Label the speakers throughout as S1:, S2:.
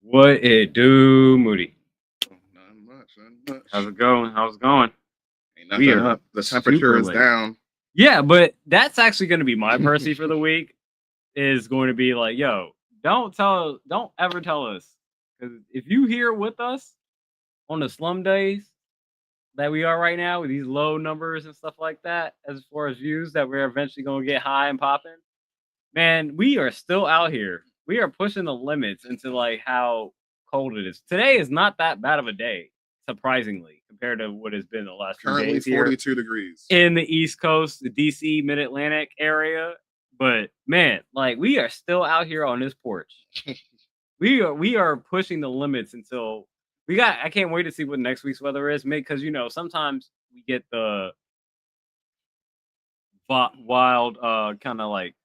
S1: What it do, Moody?
S2: Not much, not
S1: How's
S2: much.
S1: it going? How's it going?
S2: Ain't
S1: We
S2: nothing
S1: are
S2: up. The temperature
S1: super
S2: is
S1: late.
S2: down.
S1: Yeah, but that's actually going to be my Percy for the week. Is going to be like, yo, don't ever tell us, because if you here with us on the slum days that we are right now with these low numbers and stuff like that, as far as views that we're eventually going to get high and popping, man, we are still out here. We are pushing the limits into like how cold it is. Today is not that bad of a day, surprisingly, compared to what has been the last few
S2: Currently
S1: days here
S2: 42 degrees.
S1: in the East Coast, the DC Mid Atlantic area. But man, like we are still out here on this porch. We are pushing the limits until we got. I can't wait to see what next week's weather is, because sometimes we get the wild, kind of like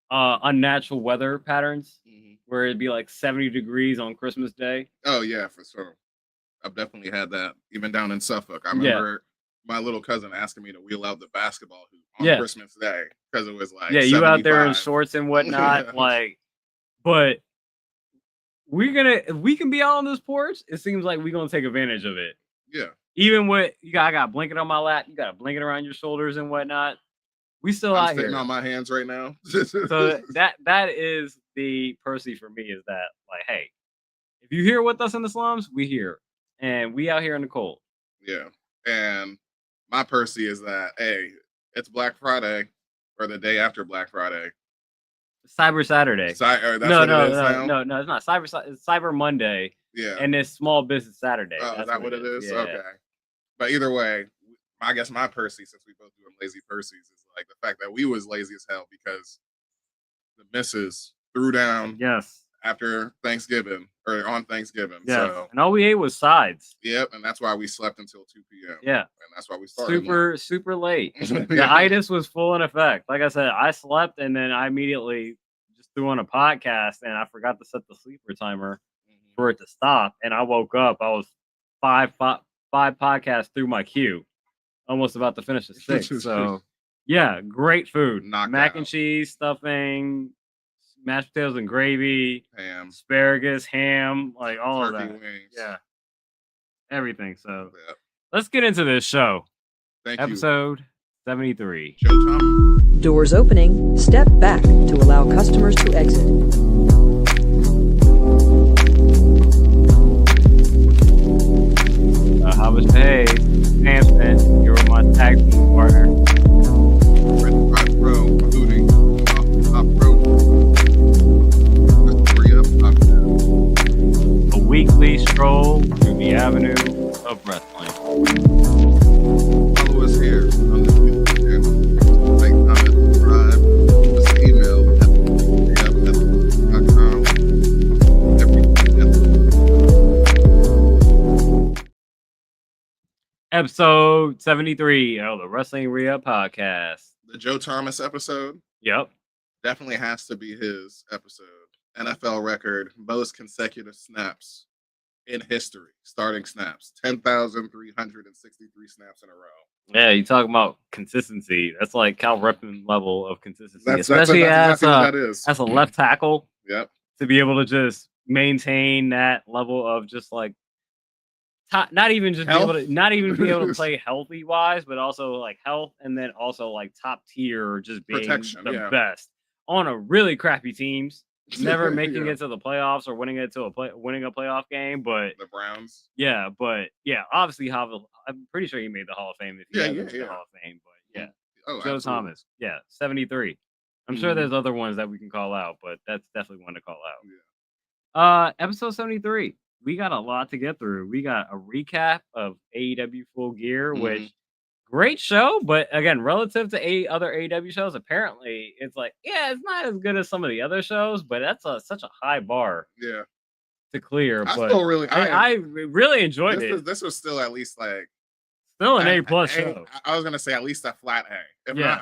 S1: unnatural weather patterns where it'd be like 70 degrees on Christmas Day.
S2: Oh yeah, for sure. I've definitely had that even down in Suffolk. I remember my little cousin asking me to wheel out the basketball hoop on Christmas Day because it was like
S1: you out there in
S2: 75.
S1: shorts and whatnot, like. But if we can be out on this porch, it seems like we're gonna take advantage of it.
S2: Yeah.
S1: Even with I got a blanket on my lap, you got a blanket around your shoulders and whatnot. We still
S2: I'm
S1: out
S2: sitting
S1: here
S2: on my hands right now.
S1: So that is the Percy for me, is that like, hey, if you here with us in the slums, we here. And we out here in the cold.
S2: Yeah. And my Percy is that, hey, it's Black Friday or the day after Black Friday.
S1: Cyber Saturday.
S2: That's what it is now?
S1: No, it's not. It's Cyber Monday.
S2: Yeah.
S1: And it's Small Business Saturday.
S2: Oh, is that what it is?
S1: Yeah.
S2: Okay. But either way, I guess my Percy, since we both do them lazy Percys, is like the fact that we was lazy as hell because the missus threw down after Thanksgiving or on Thanksgiving.
S1: Yeah.
S2: So,
S1: and all we ate was sides.
S2: Yep, and that's why we slept until 2 p.m.
S1: Yeah.
S2: And that's why we started
S1: super late. The itis was full in effect. Like I said, I slept and then I immediately just threw on a podcast and I forgot to set the sleeper timer for it to stop. And I woke up. I was five podcasts through my queue, almost about to finish the 6th. So, yeah, great food. Mac and cheese, stuffing, mashed potatoes and gravy,
S2: ham,
S1: asparagus, ham, like all
S2: turkey
S1: of that.
S2: Wings.
S1: Yeah, everything. So, let's get into this show.
S2: Thank
S1: Episode 73.
S2: Joe Thomas.
S3: Doors opening. Step back to allow customers to exit.
S1: How was the hay? Samson, you were my tag team partner.
S2: Front row, including top row.
S1: A weekly stroll through the avenue of wrestling.
S2: Follow us here on this YouTube channel. Like, comment, subscribe. Just email at
S1: Episode 73 of the Wrestling Re-Up Podcast.
S2: The Joe Thomas episode.
S1: Yep.
S2: Definitely has to be his episode. NFL record, most consecutive snaps in history. Starting snaps. 10,363 snaps in a row.
S1: Yeah, you talking about consistency. That's like Cal Ripken level of consistency.
S2: Especially
S1: as
S2: a
S1: left tackle.
S2: Yep.
S1: To be able to just maintain that level of just like not even be able to play healthy wise, but also like health, and then also like top tier, just being the best on a really crappy teams. Never making it to the playoffs or winning a playoff game, but
S2: the Browns.
S1: Yeah, but obviously I'm pretty sure he made the Hall of Fame if he hasn't made the Hall of Fame. But yeah, Joe Thomas, 73. I'm sure there's other ones that we can call out, but that's definitely one to call out.
S2: Yeah.
S1: Episode 73. We got a lot to get through. We got a recap of AEW Full Gear, which great show, but again, relative to other AEW shows, apparently it's like, it's not as good as some of the other shows, but that's such a high bar.
S2: Yeah.
S1: To clear.
S2: I
S1: really enjoyed it.
S2: This was still at least like
S1: still an A+ show.
S2: I was gonna say at least a flat A. If not,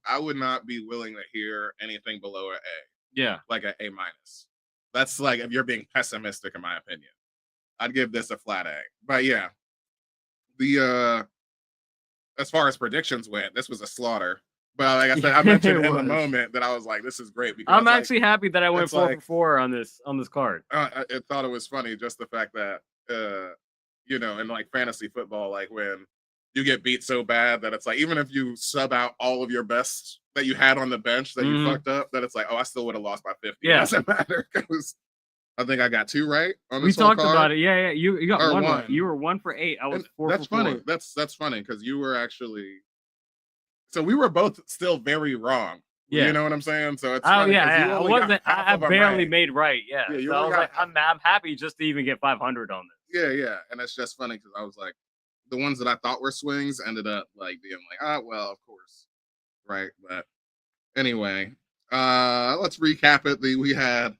S2: I would not be willing to hear anything below an A.
S1: Yeah.
S2: Like an A-. That's like if you're being pessimistic, in my opinion. I'd give this a flat A. But yeah. The as far as predictions went, this was a slaughter. But like I said, I mentioned in the moment that I was like, "This is great." Because
S1: I'm actually happy that I went 4 for 4 on this card.
S2: I thought it was funny just the fact that you know, in like fantasy football, like when you get beat so bad that it's like even if you sub out all of your best that you had on the bench that you fucked up, that it's like, oh, I still would have lost by 50. Yeah, it doesn't matter because I think I got 2 right on this.
S1: We talked about it. Yeah. You got one right. You were 1 for 8. I was 4
S2: that's
S1: for 4.
S2: Funny. That's funny because you were actually. So we were both still very wrong. Yeah. You know what I'm saying? So it's funny.
S1: I wasn't. I barely made right. Yeah. So I was like, I'm happy just to even get 500 on this.
S2: Yeah. And it's just funny because I was like, the ones that I thought were swings ended up like being like, well, of course. Right. But anyway, let's recap it.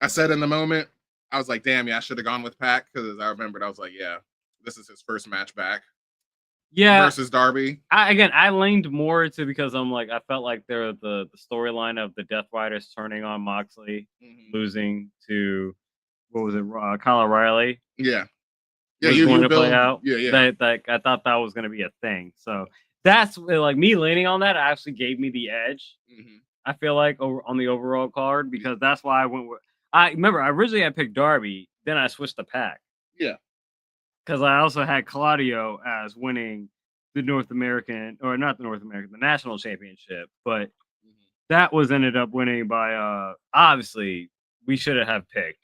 S2: I said in the moment, I was like, damn, yeah, I should have gone with Pac because I remembered I was like, yeah, this is his first match back.
S1: Yeah.
S2: Versus Darby.
S1: I leaned more to because I'm like, I felt like the storyline of the Death Riders turning on Moxley, losing to, what was it, Kyle O'Reilly?
S2: Yeah.
S1: Yeah, you going to play out. Yeah. That I thought that was going to be a thing. So that's like me leaning on that actually gave me the edge. I feel like on the overall card because that's why I went with. I remember originally I picked Darby, then I switched to Pac.
S2: Yeah.
S1: Because I also had Claudio as winning the the national championship, but that was ended up winning by obviously we should have picked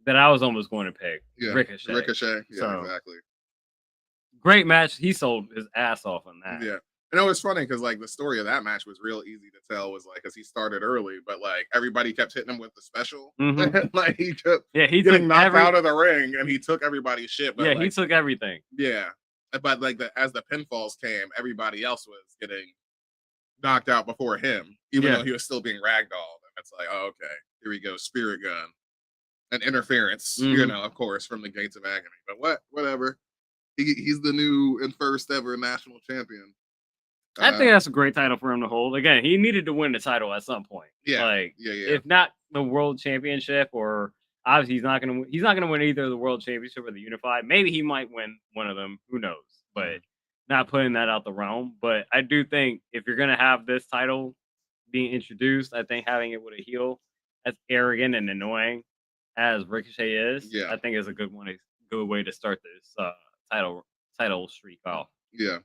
S1: that I was almost going to pick Ricochet.
S2: Yeah, exactly.
S1: Great match. He sold his ass off on that.
S2: Yeah. And it was funny because like the story of that match was real easy to tell was like because he started early, but like everybody kept hitting him with the special. Like he kept getting knocked out of the ring and he took everybody's shit. But
S1: he took everything.
S2: Yeah. But like as the pinfalls came, everybody else was getting knocked out before him, even though he was still being ragdolled. And it's like, oh, okay, here we go, spirit gun and interference, you know, of course, from the gates of agony. But whatever. He's the new and first ever national champion.
S1: I think that's a great title for him to hold. Again, he needed to win the title at some point.
S2: Yeah,
S1: if not the world championship, or obviously he's not gonna win either the world championship or the unified. Maybe he might win one of them. Who knows? But not putting that out the realm. But I do think if you're gonna have this title being introduced, I think having it with a heel as arrogant and annoying as Ricochet is, I think is a good way to start this title streak off.
S2: Yeah.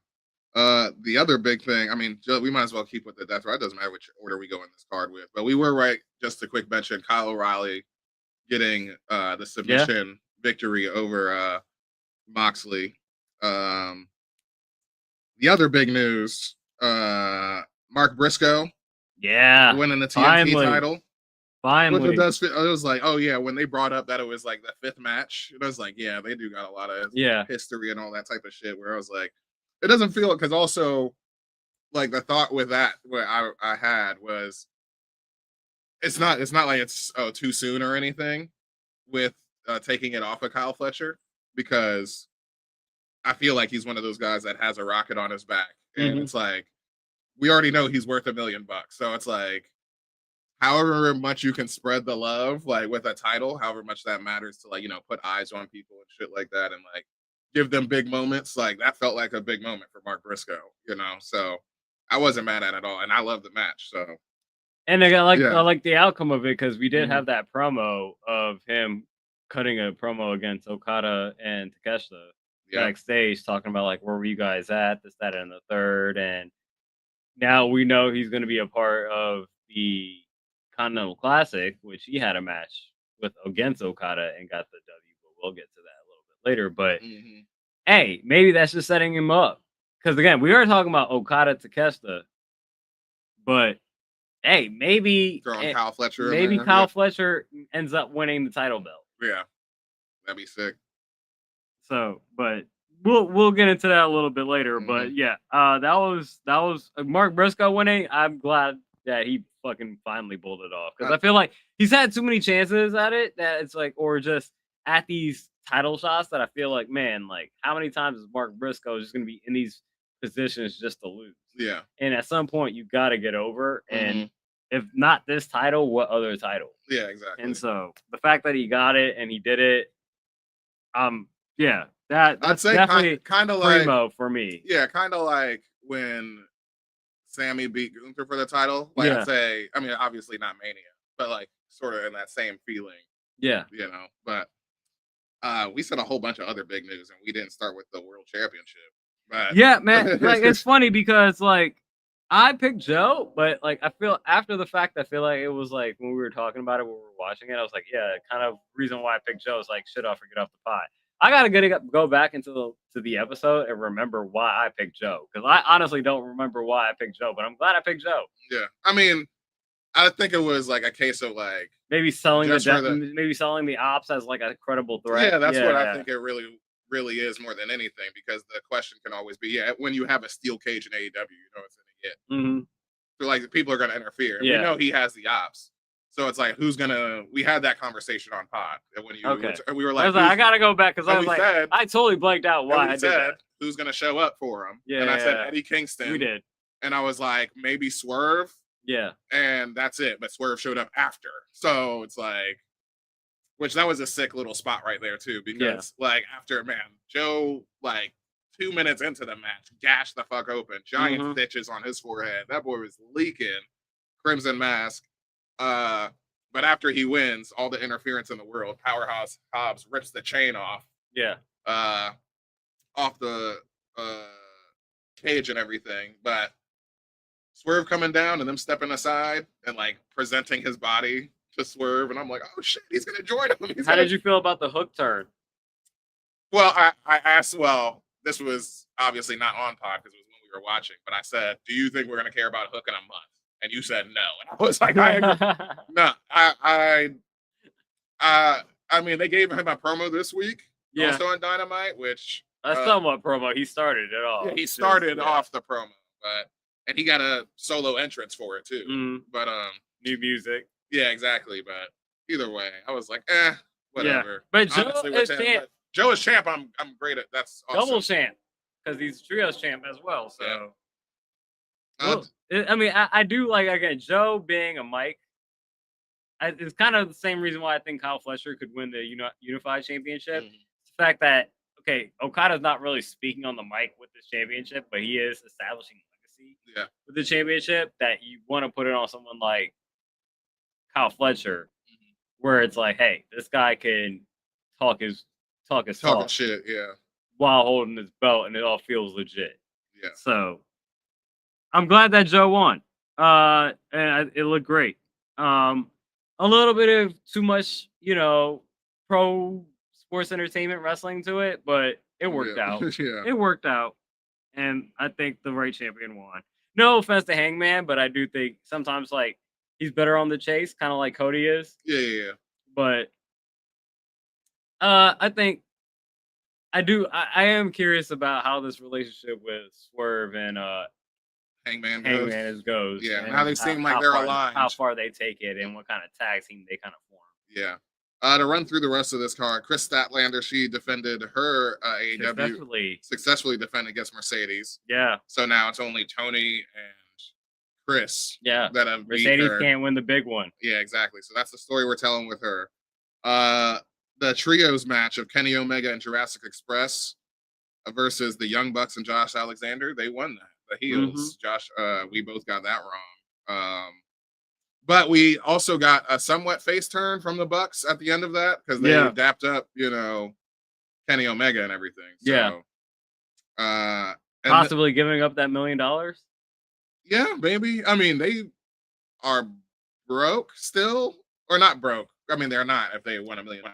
S2: The other big thing, I mean, we might as well keep with the Death Ride. It doesn't matter which order we go in this card with, but we were right. Just a quick mention: Kyle O'Reilly getting the submission victory over Moxley. The other big news: Mark Briscoe, winning the TNT title.
S1: Finally,
S2: it was like, oh yeah, when they brought up that it was like the 5th match, it was like, yeah, they do got a lot of history and all that type of shit. Where I was like. It doesn't feel because also like the thought with that what I had was it's not like it's too soon or anything with taking it off of Kyle Fletcher because I feel like he's one of those guys that has a rocket on his back and it's like we already know he's worth $1 million, so it's like however much you can spread the love like with a title, however much that matters to like put eyes on people and shit like that and like. Give them big moments. Like that felt like a big moment for Mark Briscoe, So I wasn't mad at it all, and I love the match. So,
S1: and I like the outcome of it because we did have that promo of him cutting a promo against Okada and Takeshita backstage, talking about like where were you guys at, this, that, and the third, and now we know he's going to be a part of the Continental Classic, which he had a match against Okada and got the W. But we'll get to that later, but hey, maybe that's just setting him up. Because again, we are talking about Okada Takeshita, but hey, maybe
S2: throwing Kyle Fletcher.
S1: Maybe Kyle Fletcher ends up winning the title belt.
S2: Yeah, that'd be sick.
S1: So, but we'll get into that a little bit later. But yeah, that was Mark Briscoe winning. I'm glad that he fucking finally pulled it off because I feel like he's had too many chances at it that it's like, or just at these title shots that I feel like, man, like how many times is Mark Briscoe just going to be in these positions just to lose?
S2: Yeah.
S1: And at some point you got to get over. And if not this title, what other title?
S2: Yeah, exactly.
S1: And so the fact that he got it and he did it, that's
S2: I'd say
S1: definitely
S2: kind of like
S1: primo for me.
S2: Yeah, kind of like when Sammy beat Gunther for the title. Like I'd say, I mean, obviously not Mania, but like sort of in that same feeling.
S1: Yeah.
S2: You know, but we said a whole bunch of other big news and we didn't start with the World Championship. But
S1: yeah, man, like it's funny because like I picked Joe, but like I feel after the fact, I feel like it was like when we were talking about it, when we were watching it, I was like, yeah, kind of reason why I picked Joe is like shit off or get off the pot. I gotta go back into the episode and remember why I picked Joe because I honestly don't remember why I picked Joe, but I'm glad I picked Joe.
S2: Yeah, I mean, I think it was like a case of like
S1: maybe selling maybe selling the ops as like a credible threat.
S2: Yeah, that's what I think it really is more than anything because the question can always be, when you have a steel cage in AEW, you know it's gonna get.
S1: Mm-hmm.
S2: So like the people are gonna interfere, and we know he has the ops. So it's like, who's gonna? We had that conversation on pod, and when we were like,
S1: I gotta go back because I was like, I totally blanked out why I did that.
S2: Who's gonna show up for him?
S1: Yeah,
S2: and I said Eddie Kingston.
S1: We did,
S2: and I was like, maybe Swerve.
S1: Yeah,
S2: and that's it. But Swerve showed up after, so it's like, which that was a sick little spot right there too, because like after Joe like 2 minutes into the match gashed the fuck open, giant stitches on his forehead. That boy was leaking crimson mask. But after he wins, all the interference in the world, Powerhouse Hobbs rips the chain off.
S1: Yeah.
S2: Off the cage and everything. But Swerve coming down and them stepping aside and like presenting his body to Swerve, and I'm like, oh shit, he's gonna join him.
S1: How did you feel about the hook turn?
S2: Well, I asked. Well, this was obviously not on pod because it was when we were watching. But I said, do you think we're gonna care about Hook in a month? And you said no. And I was like, I agree. No, I mean, they gave him a promo this week, also on Dynamite, which
S1: that's somewhat promo. He started it all.
S2: Yeah, he started off the promo, and he got a solo entrance for it too. But
S1: new music.
S2: Yeah, exactly. But either way, I was like, whatever.
S1: Yeah. But Joe is champ.
S2: Joe is champ. I'm great at that's awesome.
S1: Double champ because he's trios champ as well. So. I mean, I do like, again, Joe being a mic. It's kind of the same reason why I think Kyle Fletcher could win the Unified Championship. It's the fact that, okay, Okada's not really speaking on the mic with this championship, but he is establishing legacy with the championship that you want to put it on someone like Kyle Fletcher, where it's like, hey, this guy can talk his
S2: shit,
S1: while holding his belt, and it all feels legit.
S2: Yeah.
S1: So I'm glad that Joe won. And it looked great. A little bit of too much, pro sports entertainment wrestling to it, but it worked out. It worked out. And I think the right champion won. No offense to Hangman, but I do think sometimes like he's better on the chase, kind of like Cody is.
S2: Yeah.
S1: But I think I am curious about how this relationship with Swerve and
S2: Hangman
S1: goes.
S2: Yeah, and how they seem like they're aligned.
S1: How far they take it and what kind of tag team they kind of form.
S2: Yeah. To run through the rest of this card, Chris Statlander, she defended her AEW successfully defended against Mercedes.
S1: Yeah.
S2: So now it's only Tony and Chris.
S1: Yeah.
S2: That have
S1: Mercedes can't win the big one.
S2: Yeah, exactly. So that's the story we're telling with her. The trios match of Kenny Omega and Jurassic Express versus the Young Bucks and Josh Alexander, they won that. The heels. Josh, we both got that wrong. But we also got a somewhat face turn from the Bucks at the end of that because they dapped up, Kenny Omega and everything. So,
S1: possibly giving up that $1 million.
S2: Yeah, maybe. I mean, they are broke still, or not broke. I mean, they're not if they won $1 million.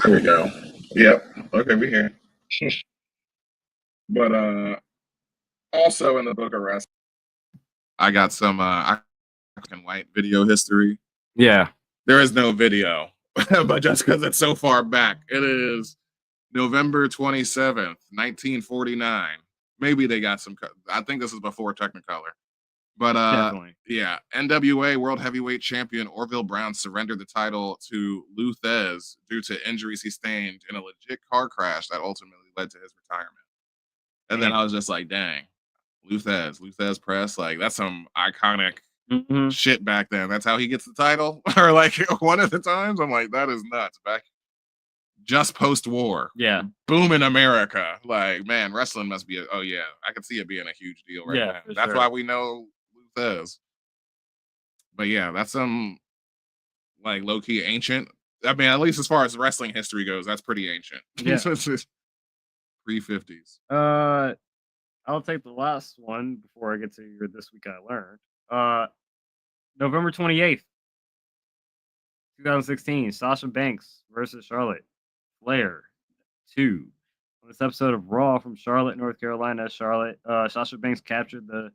S2: There we go. Yep. Okay, we're here. But also in the book of wrestling, I got some black and white video history.
S1: Yeah.
S2: There is no video, but just because it's so far back, it is November 27th, 1949. Maybe they got some. I think this is before Technicolor. But
S1: Definitely.
S2: yeah, NWA World Heavyweight Champion Orville Brown surrendered the title to Lou Thez due to injuries he sustained in a legit car crash that ultimately led to his retirement. And then I was just like, dang, Lou Thez press, like that's some iconic shit back then. That's how he gets the title, or like one of the times. I'm like, that is nuts. Back just post-war,
S1: yeah,
S2: boom in America. Like, man, wrestling must be. Oh yeah, I can see it being a huge deal right now. That's why we know Lou Thez. But yeah, that's some like low key ancient. I mean, at least as far as wrestling history goes, that's pretty ancient.
S1: Yeah.
S2: Pre-50s.
S1: I'll take the last one before I get to your This Week I Learned. November 28th, 2016, Sasha Banks versus Charlotte Flair 2. On this episode of Raw from Charlotte, North Carolina, Sasha Banks captured the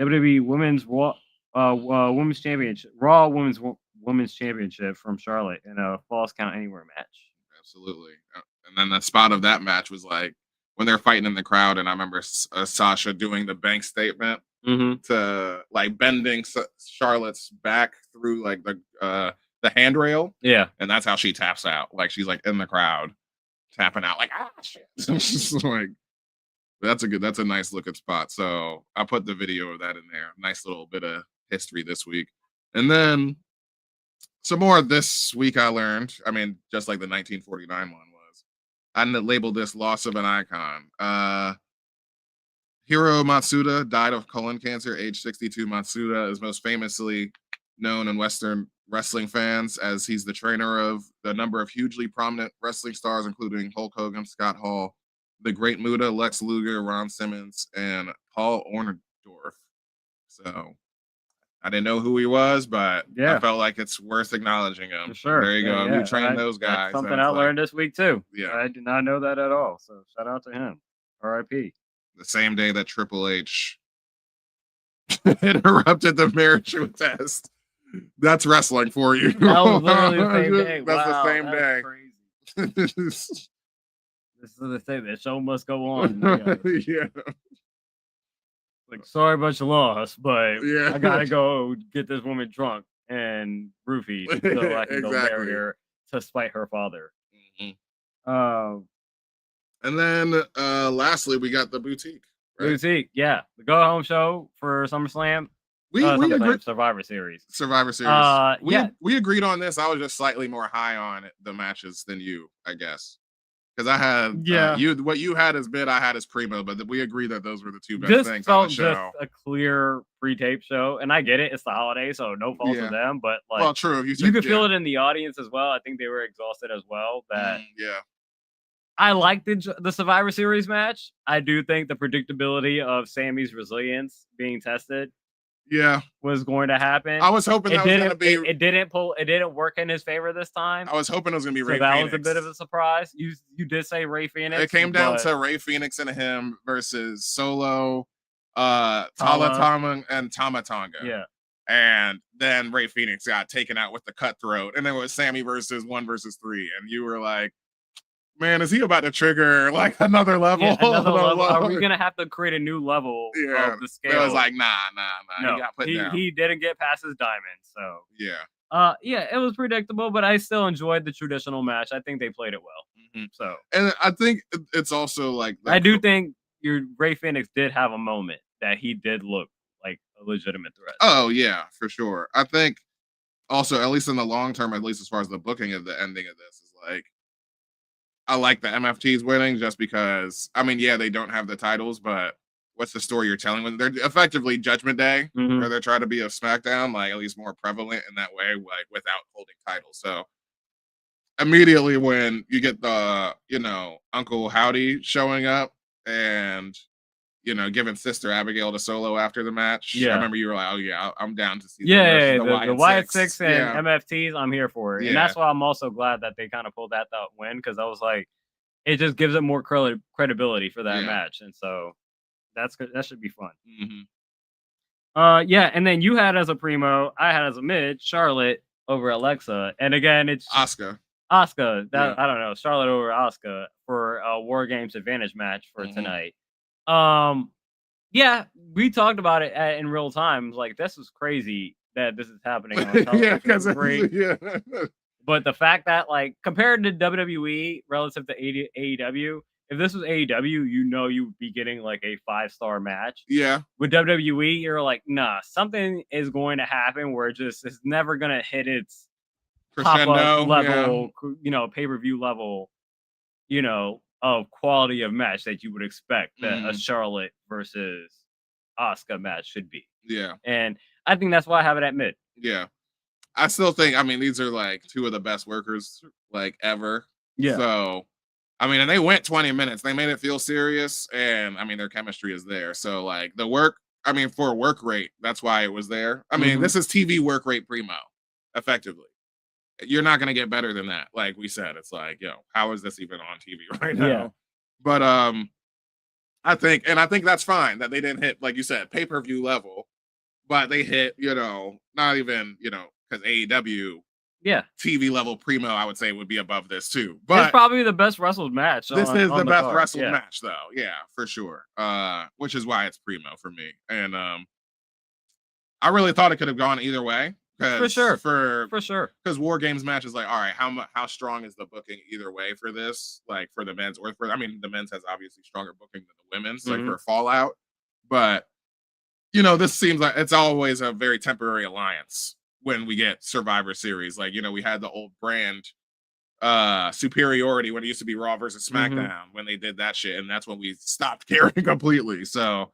S1: WWE Women's Women's Championship, Raw Women's Championship from Charlotte in a Falls Count Anywhere match.
S2: Absolutely. And then the spot of that match was like when they're fighting in the crowd, and I remember Sasha doing the Banks statement to like bending Charlotte's back through like the handrail.
S1: Yeah.
S2: And that's how she taps out. Like she's like in the crowd tapping out like, ah, shit. Like, that's a nice looking spot. So I put the video of that in there. Nice little bit of history this week. And then some more this week I learned. I mean, just like the 1949 one was. I labeled this loss of an icon. Hiro Matsuda died of colon cancer, age 62. Matsuda is most famously known in Western wrestling fans as he's the trainer of the number of hugely prominent wrestling stars, including Hulk Hogan, Scott Hall, the Great Muta, Lex Luger, Ron Simmons, and Paul Orndorff. So I didn't know who he was, but I felt like it's worth acknowledging him.
S1: For sure.
S2: There you go.
S1: Yeah.
S2: You trained those guys.
S1: That's something I learned this week too.
S2: Yeah.
S1: I did not know that at all. So shout out to him. R.I.P.
S2: The same day that Triple H interrupted the marriage test. That's wrestling for you.
S1: That was literally the same day.
S2: That's the same day.
S1: Crazy. This is the thing. The show must go on.
S2: Yeah.
S1: Like, sorry about your loss, but I gotta go get this woman drunk and roofied so I can go marry her to spite her father.
S2: And then lastly, we got the boutique.
S1: Right? Boutique, yeah. The go home show for SummerSlam.
S2: We agreed.
S1: Survivor Series.
S2: We agreed on this. I was just slightly more high on the matches than you, I guess. Because I had what you had as mid, I had as primo, but we agreed that those were the two best things on the show.
S1: Just a clear pre-tape show, and I get it; it's the holiday, so no fault to them. But like,
S2: well, true.
S1: You could feel it in the audience as well. I think they were exhausted as well. I liked the Survivor Series match. I do think the predictability of Sammy's resilience being tested was going to happen.
S2: I was hoping that was going to be.
S1: It didn't work in his favor this time.
S2: I was hoping it was going to be Ray
S1: Phoenix.
S2: That
S1: was a bit of a surprise. You did say Ray Phoenix.
S2: It came down to Ray Phoenix and him versus Solo, Tama and Tama Tonga.
S1: Yeah.
S2: And then Ray Phoenix got taken out with the cutthroat. And then it was Sammy versus 1 versus 3. And you were like, man, is he about to trigger like another level?
S1: Yeah, another level. Are we gonna have to create a new level of the scale?
S2: It was like, nah.
S1: No,
S2: he got put down.
S1: He didn't get past his diamond, so
S2: yeah.
S1: It was predictable, but I still enjoyed the traditional match. I think they played it well. So,
S2: and I think it's also like
S1: I do think your Ray Phoenix did have a moment that he did look like a legitimate threat.
S2: Oh yeah, for sure. I think also, at least in the long term, at least as far as the booking of the ending of this is like. I like the MFTs winning just because, I mean, they don't have the titles, but what's the story you're telling when they're effectively Judgment Day, where they're trying to be a SmackDown, like at least more prevalent in that way, like without holding titles. So immediately when you get the, Uncle Howdy showing up and, giving Sister Abigail the solo after the match.
S1: Yeah.
S2: I remember you were like, oh yeah, I'm down to see
S1: the Wyatt Six and MFTs. I'm here for it, and that's why I'm also glad that they kind of pulled that win, because I was like, it just gives it more credibility for that match, and so that's good. That should be fun. And then you had as a primo, I had as a mid, Charlotte over Alexa, and again it's
S2: Asuka.
S1: I don't know, Charlotte over Asuka for a WarGames advantage match for tonight. We talked about it in real time. Like, this is crazy that this is happening on television. But the fact that, like, compared to WWE relative to AEW, if this was AEW, you would be getting like a 5-star match.
S2: Yeah.
S1: With WWE, you're like, nah, something is going to happen where it's never gonna hit its pop-up level, pay-per-view level, of quality of match that you would expect that a Charlotte versus Asuka match should be.
S2: Yeah.
S1: And I think that's why I have it at mid.
S2: Yeah. I still think, these are like two of the best workers like ever.
S1: Yeah.
S2: So, and they went 20 minutes. They made it feel serious, and their chemistry is there. So, like, the work, for work rate, that's why it was there. This is TV work rate primo, effectively. You're not going to get better than that. Like we said, it's like, how is this even on TV right now?
S1: Yeah.
S2: But I think that's fine that they didn't hit, like you said, pay-per-view level, but they hit, not even, because AEW TV level primo, I would say, would be above this too. But
S1: it's probably the best wrestled match.
S2: This is the best wrestled match, though. Yeah, for sure. Which is why it's primo for me. And I really thought it could have gone either way.
S1: For sure.
S2: Because WarGames match is like, all right, how strong is the booking either way for this? Like, for the men's or for, the men's has obviously stronger booking than the women's, like for Fallout. But, this seems like it's always a very temporary alliance when we get Survivor Series. Like, we had the old brand superiority when it used to be Raw versus SmackDown when they did that shit. And that's when we stopped caring completely. So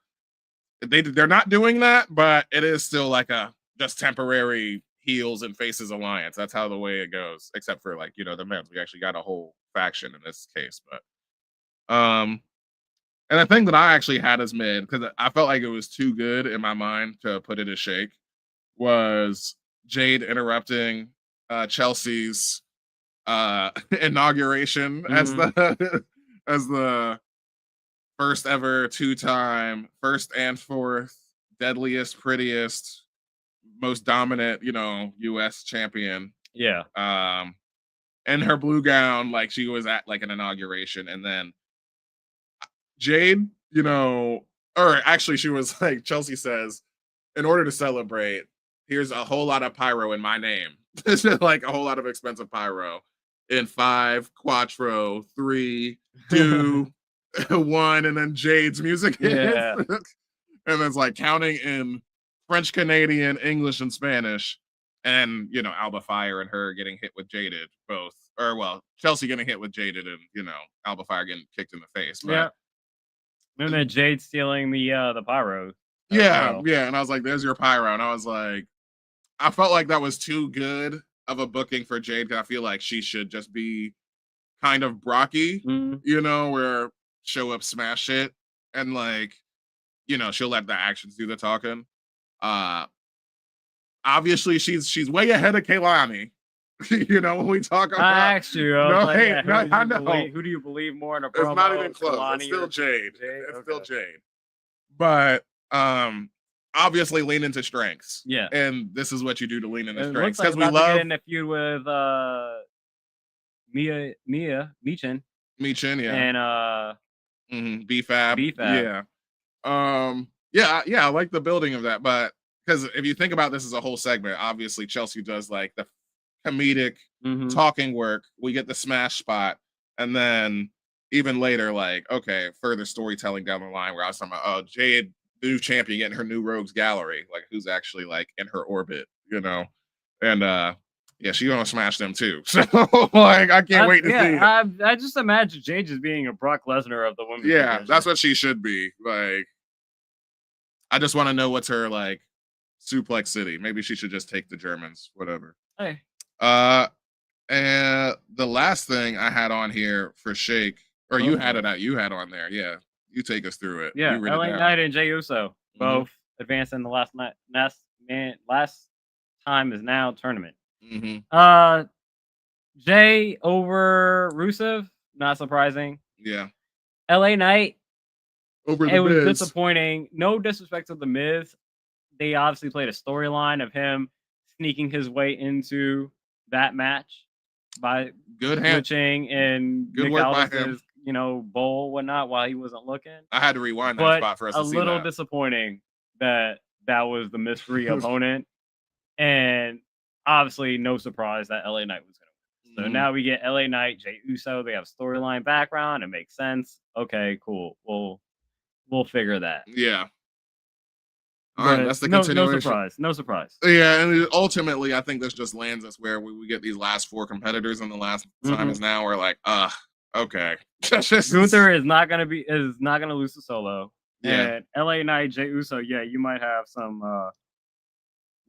S2: they're not doing that, but it is still like a just temporary heels and faces alliance. That's how the way it goes, except for like, the men's. We actually got a whole faction in this case. But and the thing that I actually had as mid, because I felt like it was too good in my mind to put it as shake, was Jade interrupting Chelsea's inauguration as the first ever 2-time first and fourth deadliest, prettiest, most dominant, U.S. champion.
S1: Yeah.
S2: In her blue gown, like she was at like an inauguration, and then Jade, or actually she was like, Chelsea says, in order to celebrate, here's a whole lot of pyro in my name. This is like a whole lot of expensive pyro in 5, 4, 3, 2, 1, and then Jade's music hits.
S1: Yeah.
S2: And it's like counting in French, Canadian, English, and Spanish, and Alba Fire and her getting hit with Jaded both, Chelsea getting hit with Jaded and Alba Fire getting kicked in the face. But,
S1: and then Jade stealing the pyro.
S2: Yeah, and I was like, "There's your pyro," and I was like, I felt like that was too good of a booking for Jade, because I feel like she should just be kind of Brocky, where show up, smash shit, and like, she'll let the actions do the talking. Obviously she's way ahead of Kaylani. When we talk about,
S1: I asked you,
S2: I know.
S1: Who do you believe more in a promo?
S2: It's not even close.
S1: Kaylani
S2: it's still Jade. It's
S1: Okay.
S2: still Jade. But obviously lean into strengths.
S1: Yeah.
S2: And this is what you do to lean into strengths.
S1: Because
S2: we love
S1: in a feud with Michin,
S2: yeah. And BFAB.
S1: Yeah.
S2: I like the building of that, but because if you think about this as a whole segment, obviously Chelsea does like the comedic talking work. We get the smash spot, and then even later, like, okay, further storytelling down the line where I was talking about, Jade, the new champion, getting her new rogues gallery, like who's actually like in her orbit, and she's gonna smash them too. So like, I can't wait to see it.
S1: I just imagine Jade just being a Brock Lesnar of the women's division.
S2: That's what she should be. Like, I just want to know what's her like suplex city. Maybe she should just take the Germans, whatever.
S1: Hey.
S2: And the last thing I had on here for Shake, or you had on there, yeah. You take us through it.
S1: Yeah,
S2: You read
S1: LA
S2: it down.
S1: Knight and Jey Uso both advanced in the last time is now tournament. Jay over Rusev, not surprising.
S2: Yeah.
S1: LA Knight,
S2: over the
S1: it was
S2: Miz.
S1: disappointing. No disrespect to the Miz. They obviously played a storyline of him sneaking his way into that match by glitching and
S2: good
S1: Nick
S2: work by him.
S1: Aldis's, bowl, whatnot, while he wasn't looking.
S2: I had to rewind that spot for us to see that.
S1: A little disappointing that was the mystery opponent. And obviously, no surprise that LA Knight was going to win. So now we get LA Knight, Jey Uso. They have storyline background. It makes sense. Okay, cool. We'll figure that.
S2: Yeah. All right, that's the continuation.
S1: No surprise.
S2: Yeah, and ultimately, I think this just lands us where we get these last 4 competitors, and the last time is now. We're like, okay.
S1: Gunther is not gonna lose to Solo.
S2: Yeah.
S1: And LA Knight, Jey Uso. Yeah, you might have some.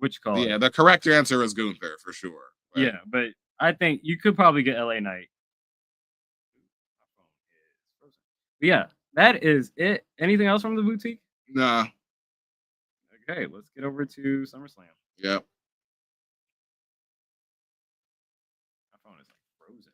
S2: Yeah, the correct answer is Gunther for sure.
S1: But... Yeah, but I think you could probably get LA Knight. But yeah, that is it. Anything else from the boutique?
S2: Nah.
S1: Okay, let's get over to SummerSlam.
S2: Yep.
S1: My phone is like frozen.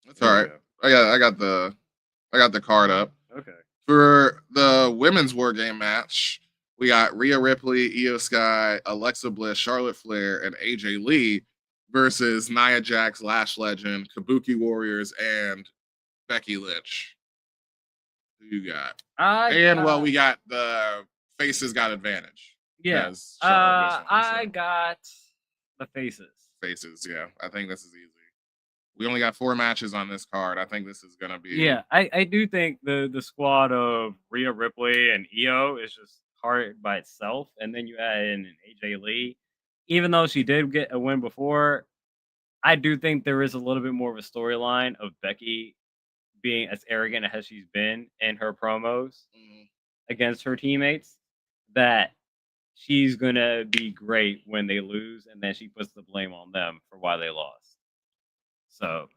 S2: That's all right. I got the card up.
S1: Okay.
S2: For the women's war game match, we got Rhea Ripley, Io Sky, Alexa Bliss, Charlotte Flair, and AJ Lee versus Nia Jax, Lash Legend, Kabuki Warriors, and Becky Lynch. Who you got? We got the faces got advantage.
S1: Yeah. I got the faces.
S2: Faces, yeah. I think this is easy. We only got 4 matches on this card. I think this is gonna be.
S1: Yeah, I do think the squad of Rhea Ripley and Io is just hard by itself, and then you add in an AJ Lee. Even though she did get a win before, I do think there is a little bit more of a storyline of Becky being as arrogant as she's been in her promos against her teammates, that she's gonna be great when they lose, and then she puts the blame on them for why they lost. So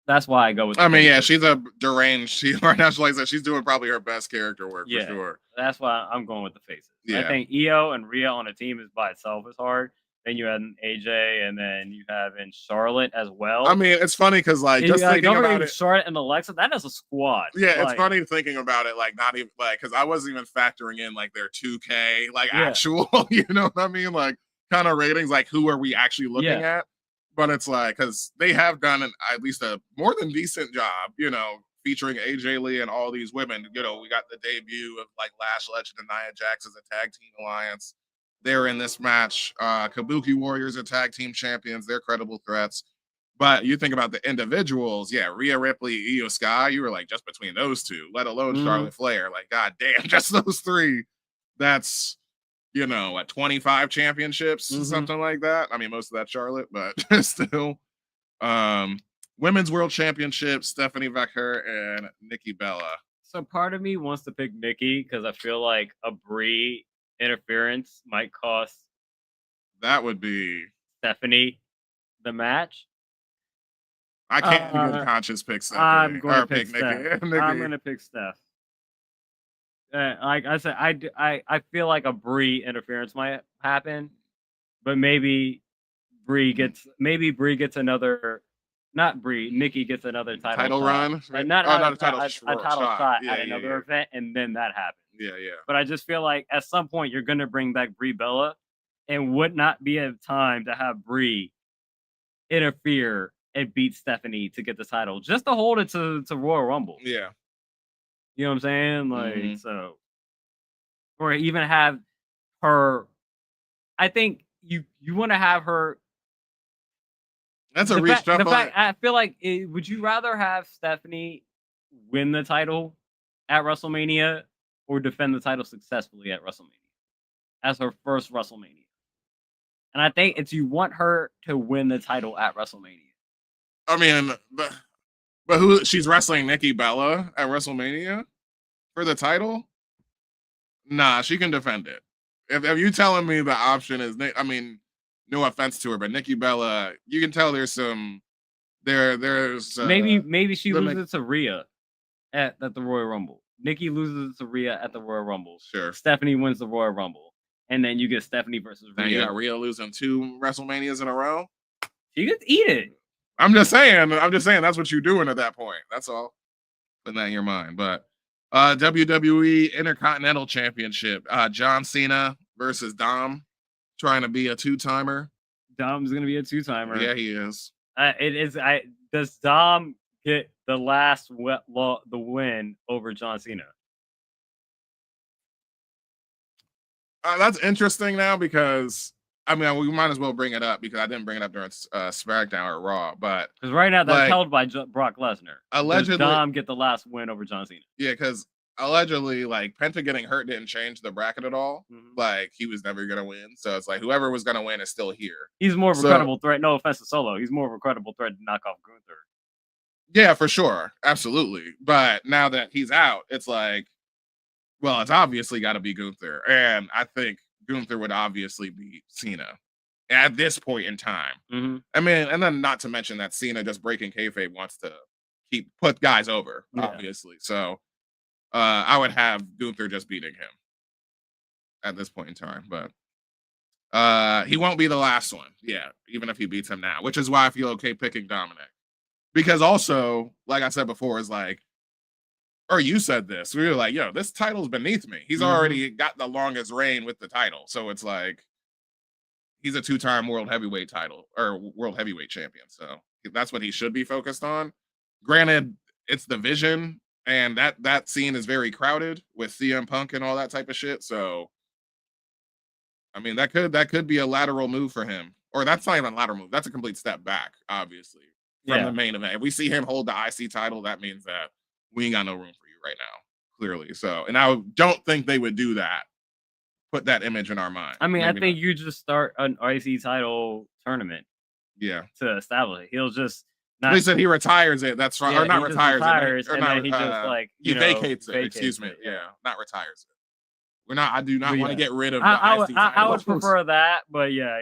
S1: that's why I go with.
S2: Yeah, she's a deranged. Right now, she's doing probably her best character work for sure.
S1: That's why I'm going with the faces.
S2: Yeah.
S1: I think Io and Rhea on a team is by itself is hard. Then you have AJ, and then you have in Charlotte as well.
S2: It's funny because just thinking about it,
S1: Charlotte and Alexa, that is a squad.
S2: Yeah, it's funny thinking about it. Not even because I wasn't even factoring in their 2K actual. You know what I mean? Kind of ratings. Who are we actually looking at? But it's because they have done at least a more than decent job. Featuring AJ Lee and all these women. We got the debut of Lash Legend and Nia Jax as a tag team alliance. They're in this match. Kabuki Warriors are tag team champions. They're credible threats. But you think about the individuals. Yeah, Rhea Ripley, Io Sky. You were just between those two, let alone Charlotte Flair. God damn, just those 3. That's, at 25 championships, something like that. Most of that Charlotte, but still. Women's World Championship, Stephanie Becker and Nikki Bella.
S1: So part of me wants to pick Nikki because I feel like a Brie interference might cost.
S2: That would be
S1: Stephanie the match.
S2: I can't be good conscious pick Stephanie.
S1: I'm going to pick
S2: Nikki.
S1: I'm going to pick Steph. Like I said, I feel like a Brie interference might happen, but maybe Brie gets another. Not Brie. Nikki gets another title
S2: run.
S1: Not a title shot at another event, and then that happens.
S2: Yeah.
S1: But I just feel like at some point you're going to bring back Brie Bella, and would not be a time to have Brie interfere and beat Stephanie to get the title, just to hold it to Royal Rumble.
S2: Yeah.
S1: You know what I'm saying? So, or even have her. I think you want to have her.
S2: That's a reach.
S1: I feel like would you rather have Stephanie win the title at WrestleMania or defend the title successfully at WrestleMania as her first WrestleMania? And I think it's you want her to win the title at WrestleMania.
S2: But who she's wrestling Nikki Bella at WrestleMania for the title? Nah, she can defend it. If you telling me the option is, no offense to her, but Nikki Bella, you can tell there's some there's
S1: maybe she loses to Rhea. at the Royal Rumble. Nikki loses to Rhea at the Royal Rumble.
S2: Sure.
S1: Stephanie wins the Royal Rumble. And then you get Stephanie versus Rhea.
S2: Now you got Rhea losing 2 WrestleManias in a row.
S1: She gets eat it.
S2: I'm just saying that's what you're doing at that point. That's all. Put that in your mind. But WWE Intercontinental Championship. John Cena versus Dom, trying to be a 2-timer.
S1: Dom's gonna be a 2-timer.
S2: Yeah, he is.
S1: It is. Does Dom get the last the win over John Cena?
S2: That's interesting now because I mean we might as well bring it up because I didn't bring it up during SmackDown or Raw, but
S1: because right now that's held by Brock Lesnar.
S2: Allegedly,
S1: does Dom get the last win over John Cena?
S2: Yeah, because allegedly, like Penta getting hurt didn't change the bracket at all. Like he was never gonna win, so it's like whoever was gonna win is still here.
S1: He's more of a credible threat. No offense to Solo, he's more of a credible threat to knock off Gunther.
S2: Yeah, for sure, absolutely. But now that he's out, it's like, well, it's obviously got to be Gunther, and I think Gunther would obviously beat Cena at this point in time. I mean, and then not to mention that Cena just breaking kayfabe wants to put guys over, obviously. So I would have Gunther just beating him at this point in time, but he won't be the last one. Yeah, even if he beats him now, which is why I feel okay picking Dominic. Because also, like I said before, is like, or you said this, we were like, yo, this title's beneath me. He's already got the longest reign with the title. So it's like, he's a 2-time world heavyweight champion. So that's what he should be focused on. Granted, it's the Vision, and that scene is very crowded with CM Punk and all that type of shit. So, I mean, that could be a lateral move for him. Or that's not even a lateral move. That's a complete step back, obviously, from the main event. If we see him hold the IC title, that means that we ain't got no room for you right now, clearly. So, and I don't think they would do that. Put that image in our mind.
S1: I mean, I think you just start an IC title tournament.
S2: Yeah.
S1: To establish it. He'll just
S2: not. They said he retires it. That's right. Yeah, or not retires it. Or
S1: and
S2: not,
S1: then he just like
S2: he vacates it. Excuse me. Yeah. Not retires it. I do not want to get rid of the IC title.
S1: I would prefer that, but yeah.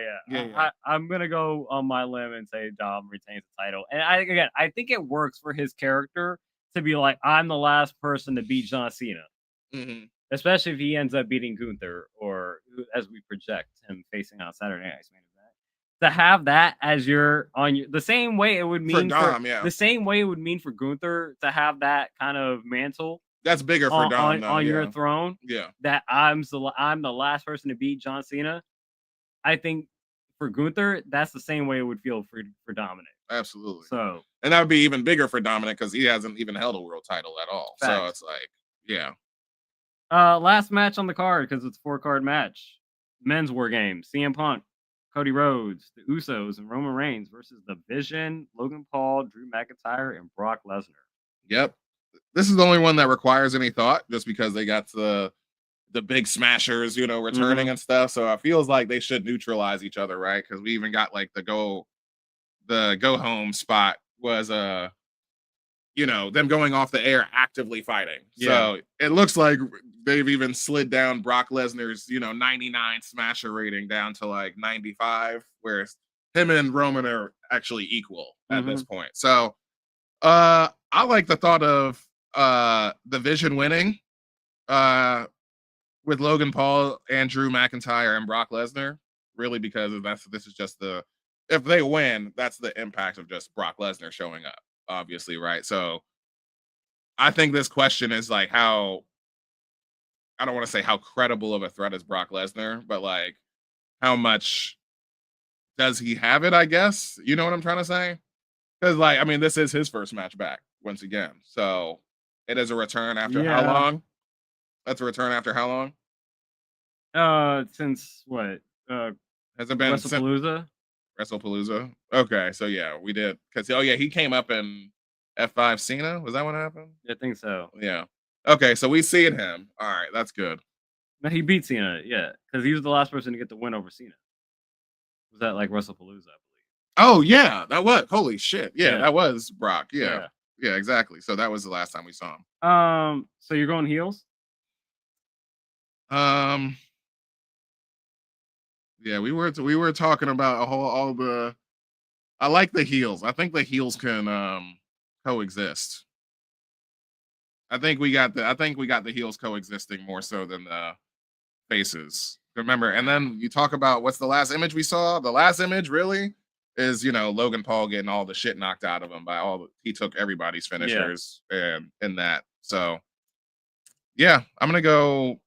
S1: I'm gonna go on my limb and say Dom retains the title. And I think it works for his character to be like, I'm the last person to beat John Cena. Especially if he ends up beating Gunther, or as we project him facing on Saturday Night's main event. To have that as the same way it would mean for Dom, the same way it would mean for Gunther to have that kind of mantle.
S2: That's bigger for Dom
S1: on your throne.
S2: Yeah,
S1: that I'm the last person to beat John Cena. I think for Gunther, that's the same way it would feel for Dominic.
S2: Absolutely.
S1: So,
S2: and that would be even bigger for Dominic because he hasn't even held a world title at all. Facts. So it's like, yeah.
S1: Last match on the card because it's a 4-card match. Men's WarGames. CM Punk, Cody Rhodes, the Usos, and Roman Reigns versus the Vision, Logan Paul, Drew McIntyre, and Brock Lesnar.
S2: Yep. This is the only one that requires any thought just because they got the big smashers, returning and stuff. So it feels like they should neutralize each other, right? Because we even got like the go home spot was them going off the air actively fighting. Yeah. So it looks like they've even slid down Brock Lesnar's, 99 smasher rating down to like 95, whereas him and Roman are actually equal at this point. So I like the thought of the Vision winning with Logan Paul and Drew McIntyre and Brock Lesnar, really, because this is just if they win, that's the impact of just Brock Lesnar showing up. Obviously, right? So I think this question is like I don't want to say how credible of a threat is Brock Lesnar, but like how much does he have it, I guess? You know what I'm trying to say? Because like, I mean, this is his first match back once again. So it is a return after how long? That's a return after how
S1: long? Since what?
S2: Has it been
S1: WrestlePalooza?
S2: WrestlePalooza. Okay, so yeah, we did because he came up in F5 Cena. Was that what happened?
S1: I think so.
S2: Yeah. Okay, so we seen him. All right, that's good.
S1: No, he beat Cena. Yeah, because he was the last person to get the win over Cena. Was that like WrestlePalooza? I believe.
S2: Oh yeah, that was. Holy shit! Yeah, that was Brock. Yeah, exactly. So that was the last time we saw him.
S1: So you're going heels?
S2: Yeah, we were talking about all the. I like the heels. I think the heels can coexist. I think we got the heels coexisting more so than the faces. Remember, and then you talk about what's the last image we saw? The last image really is Logan Paul getting all the shit knocked out of him by he took everybody's finishers and in that. So yeah, I'm gonna go.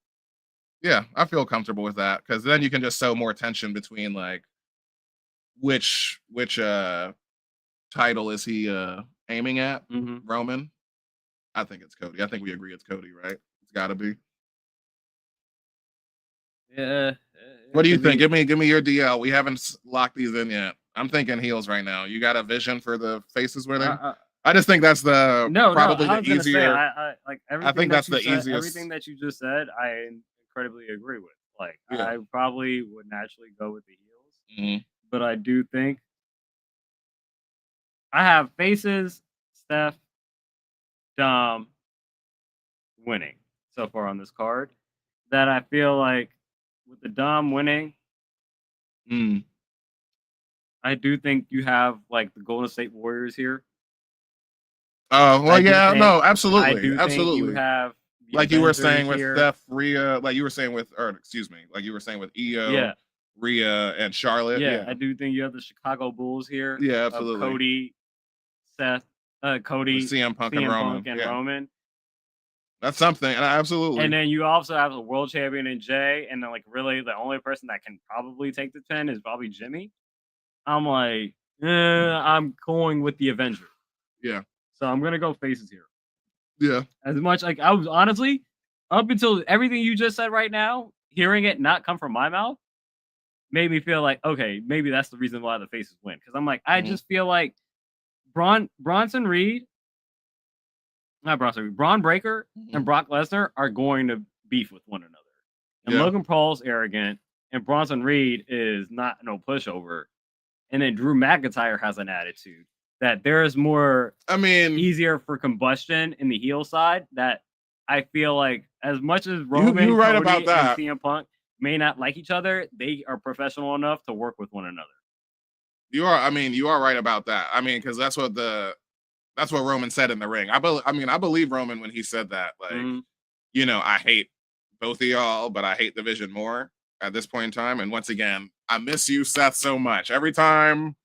S2: Yeah, I feel comfortable with that because then you can just sow more tension between like which title is he aiming at? Roman. I think it's Cody. I think we agree it's Cody, right? It's got to be.
S1: Yeah.
S2: What do you think? Give me your DL. We haven't locked these in yet. I'm thinking heels right now. You got a vision for the faces winning? I just think that's probably the easier.
S1: I think that's the easiest. Everything that you just said, I incredibly agree with. Like, I probably would naturally go with the heels, but I do think I have faces, Steph, Dom winning so far on this card. That I feel like with the Dom winning, I do think you have like the Golden State Warriors here.
S2: Oh well, yeah, no, absolutely,
S1: I do
S2: absolutely.
S1: Think you have
S2: like you were saying with Steph, Rhea, like you were saying with, like you were saying with Io, Rhea, and Charlotte.
S1: Yeah, I do think you have the Chicago Bulls here.
S2: Yeah, absolutely.
S1: Cody, Seth, Cody,
S2: CM Punk and
S1: Roman.
S2: That's something, absolutely.
S1: And then you also have a world champion in Jay, and then like really the only person that can probably take the 10 is probably Jimmy. I'm like, I'm going with the Avenger.
S2: Yeah.
S1: So I'm gonna go faces here.
S2: Yeah.
S1: As much like I was honestly, up until everything you just said right now, hearing it not come from my mouth made me feel like, okay, maybe that's the reason why the faces win. Because I'm like, I just feel like Braun Breaker and Brock Lesnar are going to beef with one another. And Logan Paul's arrogant, and Bronson Reed is not no pushover. And then Drew McIntyre has an attitude that there is more, easier for combustion in the heel side. That I feel like as much as Roman,
S2: you're right about that.
S1: And CM Punk may not like each other, they are professional enough to work with one another.
S2: You are right about that. because that's what Roman said in the ring. I believe Roman when he said that. Like, I hate both of y'all, but I hate the Vision more at this point in time. And once again, I miss you, Seth, so much. Every time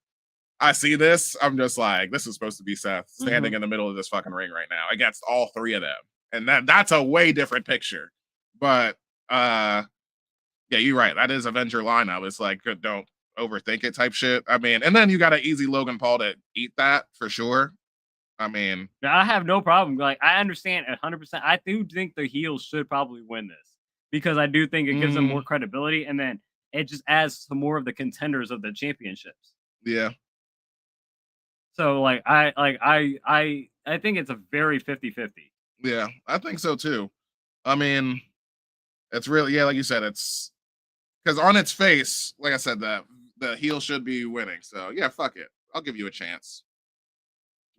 S2: I see this, I'm just like, this is supposed to be Seth standing in the middle of this fucking ring right now against all three of them. And that's a way different picture. But yeah, you're right. That is Avenger lineup. It's like, don't overthink it type shit. And then you got an easy Logan Paul to eat that for sure. I
S1: have no problem. Like, I understand 100%. I do think the heels should probably win this because I do think it gives them more credibility, and then it just adds to more of the contenders of the championships.
S2: Yeah.
S1: So like I think it's a very 50-50.
S2: Yeah, I think so too. It's really, like you said, it's because on its face, like I said, the heel should be winning. So yeah, fuck it. I'll give you a chance.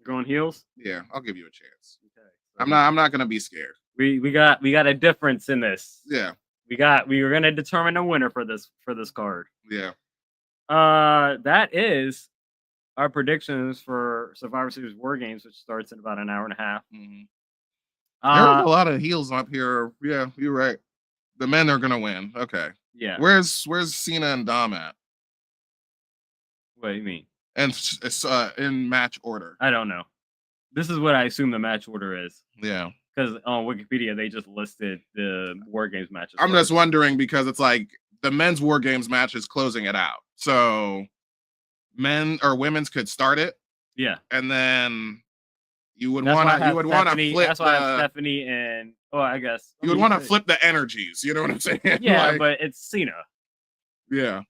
S1: Going heels?
S2: Yeah, I'll give you a chance.
S1: Okay. So
S2: I'm not gonna be scared.
S1: We got a difference in this.
S2: Yeah.
S1: We were gonna determine a winner for this card.
S2: Yeah.
S1: That is our predictions for Survivor Series WarGames, which starts in about an hour and a half.
S2: There's a lot of heels up here. Yeah, you're right. The men are gonna win. Okay.
S1: Yeah.
S2: Where's Cena and Dom at?
S1: What do you mean?
S2: And it's in match order.
S1: I don't know. This is what I assume the match order is.
S2: Yeah.
S1: Because on Wikipedia they just listed the WarGames matches.
S2: I'm just wondering because it's like the men's WarGames match is closing it out. So men or women's could start it.
S1: Yeah.
S2: And then you would want to flip.
S1: That's why I have Stephanie and I guess
S2: you would want to flip the energies. You know what I'm saying?
S1: Yeah, but it's Cena.
S2: Yeah.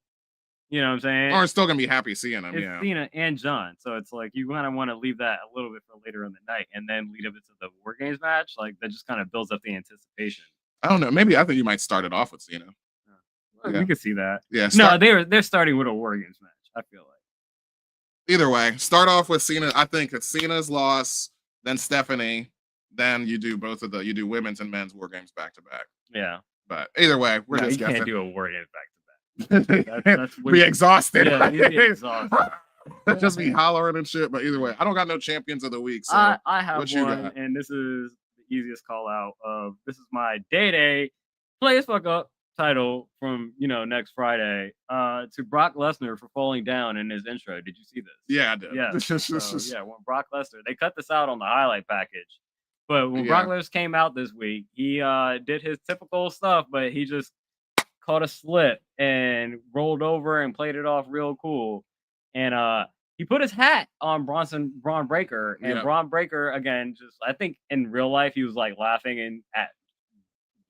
S1: You know what I'm saying?
S2: Or still gonna be happy seeing him.
S1: It's Cena and John, so it's like you kind of want to leave that a little bit for later in the night, and then lead up into the WarGames match. Like that just kind of builds up the anticipation.
S2: I don't know. Maybe I think you might start it off with Cena.
S1: We could see that.
S2: Yeah.
S1: No, they're starting with a WarGames match. I feel like.
S2: Either way, start off with Cena. I think it's Cena's loss, then Stephanie, then you do you do women's and men's WarGames back to back.
S1: Yeah.
S2: But either way,
S1: we're just guessing. Can't do a WarGames back to back. That's
S2: be exhausted.
S1: Yeah, you'd be exhausted.
S2: Just be hollering and shit. But either way, I don't got no champions of the week. So
S1: I have one, and this is the the easiest call out of this is my day play as fuck up title from next Friday to Brock Lesnar for falling down in his intro. Did you see this?
S2: Yeah, I did.
S1: Yeah. So, when Brock Lesnar, they cut this out on the highlight package, but when Brock Lesnar came out this week, he did his typical stuff, but he just caught a slip and rolled over and played it off real cool. And he put his hat on Braun Breaker, and Braun Breaker again, just I think in real life he was like laughing at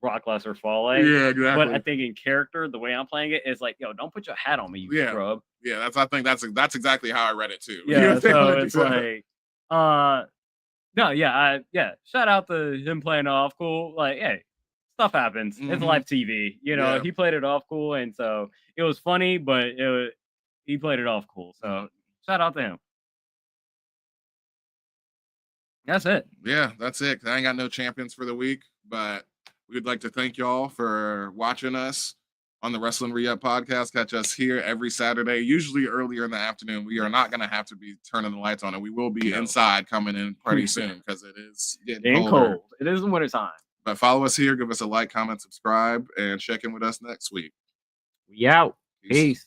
S1: Brock Lesnar falling.
S2: Yeah, exactly.
S1: But I think in character, the way I'm playing it is like, yo, don't put your hat on me, you scrub.
S2: Yeah, I think that's exactly how I read it too.
S1: Yeah, so it's like, shout out to him playing off cool. Like, hey, stuff happens. It's live TV. He played it off cool, and so it was funny, but he played it off cool. So shout out to him. That's it.
S2: Yeah, that's it. I ain't got no champions for the week, but we'd like to thank y'all for watching us on the Wrestling Re-Up podcast. Catch us here every Saturday, usually earlier in the afternoon. We are not going to have to be turning the lights on, and we will be inside coming in pretty soon because it is getting cold.
S1: It is winter time.
S2: But follow us here, give us a like, comment, subscribe, and check in with us next week.
S1: We out. Peace.